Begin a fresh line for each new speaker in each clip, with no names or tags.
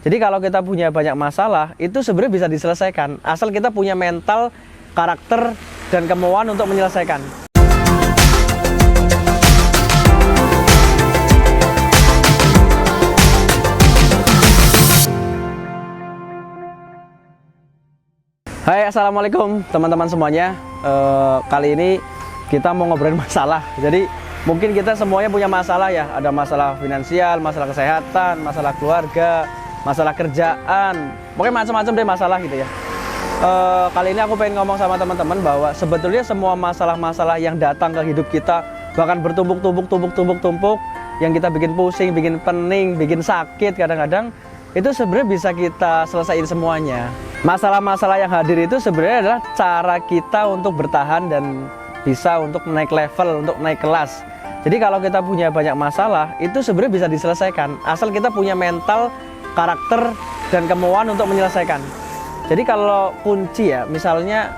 Jadi kalau kita punya banyak masalah, itu sebenarnya bisa diselesaikan. Asal kita punya mental, karakter, dan kemauan untuk menyelesaikan. Hai, assalamualaikum teman-teman semuanya. Kali ini kita mau ngobrolin masalah. Jadi mungkin kita semuanya punya masalah ya. Ada masalah finansial, masalah kesehatan, masalah keluarga, masalah kerjaan, pokoknya macam-macam deh masalah gitu ya. Kali ini aku pengen ngomong sama teman-teman bahwa sebetulnya semua masalah-masalah yang datang ke hidup kita, bahkan bertumpuk-tumpuk, yang kita bikin pusing, bikin pening, bikin sakit kadang-kadang, itu sebenarnya bisa kita selesaiin semuanya. Masalah-masalah yang hadir itu sebenarnya adalah cara kita untuk bertahan dan bisa untuk naik level, untuk naik kelas. Jadi kalau kita punya banyak masalah, itu sebenarnya bisa diselesaikan, asal kita punya mental, karakter, dan kemauan untuk menyelesaikan. Jadi kalau kunci ya, misalnya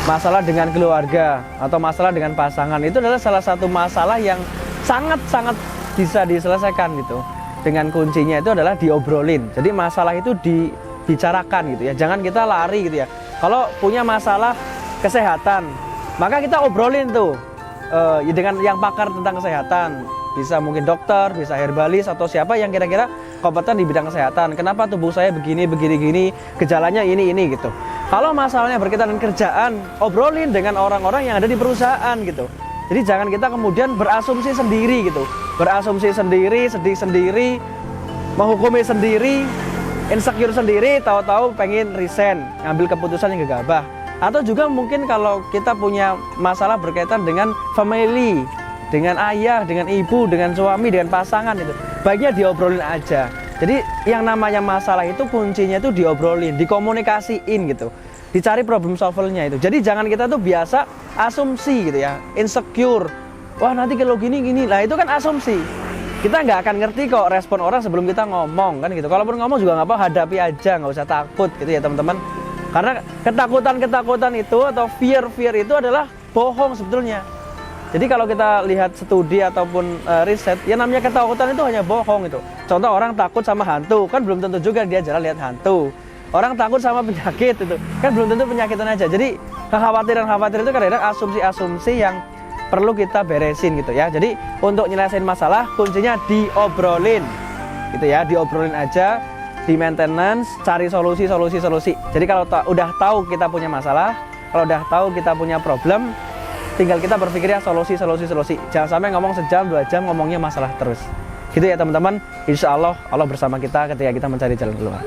masalah dengan keluarga atau masalah dengan pasangan, itu adalah salah satu masalah yang sangat-sangat bisa diselesaikan gitu. Dengan kuncinya itu adalah diobrolin. Jadi masalah itu dibicarakan gitu ya. Jangan kita lari gitu ya. Kalau punya masalah kesehatan, maka kita obrolin tuh dengan yang pakar tentang kesehatan. Bisa mungkin dokter, bisa herbalis, atau siapa yang kira-kira kompeten di bidang kesehatan. Kenapa tubuh saya begini, gejalanya ini gitu. Kalau masalahnya berkaitan dengan kerjaan, obrolin dengan orang-orang yang ada di perusahaan gitu. Jadi jangan kita kemudian berasumsi sendiri gitu. Berasumsi sendiri, sedih sendiri, menghukumi sendiri, insecure sendiri, tahu-tahu pengen resign, ngambil keputusan yang gegabah. Atau juga mungkin kalau kita punya masalah berkaitan dengan family, dengan ayah, dengan ibu, dengan suami, dengan pasangan itu, baiknya diobrolin aja. Jadi yang namanya masalah itu kuncinya itu diobrolin, dikomunikasiin gitu, dicari problem solvernya itu. Jadi jangan kita tuh biasa asumsi gitu ya, insecure. Wah nanti kalau gini, lah itu kan asumsi. Kita nggak akan ngerti kok respon orang sebelum kita ngomong kan gitu. Kalaupun ngomong juga nggak apa, hadapi aja, nggak usah takut gitu ya teman-teman. Karena ketakutan itu atau fear itu adalah bohong sebetulnya. Jadi kalau kita lihat studi ataupun riset, ya namanya ketakutan itu hanya bohong itu. Contoh orang takut sama hantu, kan belum tentu juga dia jalan lihat hantu. Orang takut sama penyakit itu, kan belum tentu penyakitan aja. Jadi kekhawatiran itu kadang-kadang asumsi-asumsi yang perlu kita beresin gitu ya. Jadi untuk nyelesain masalah, kuncinya diobrolin gitu ya, diobrolin aja, di maintenance, cari solusi. Jadi kalau udah tahu kita punya masalah, kalau udah tahu kita punya problem, tinggal kita berpikir ya solusi. Jangan sampai ngomong sejam, 2 jam ngomongnya masalah terus. Gitu ya teman-teman. Insya Allah bersama kita ketika kita mencari jalan keluar.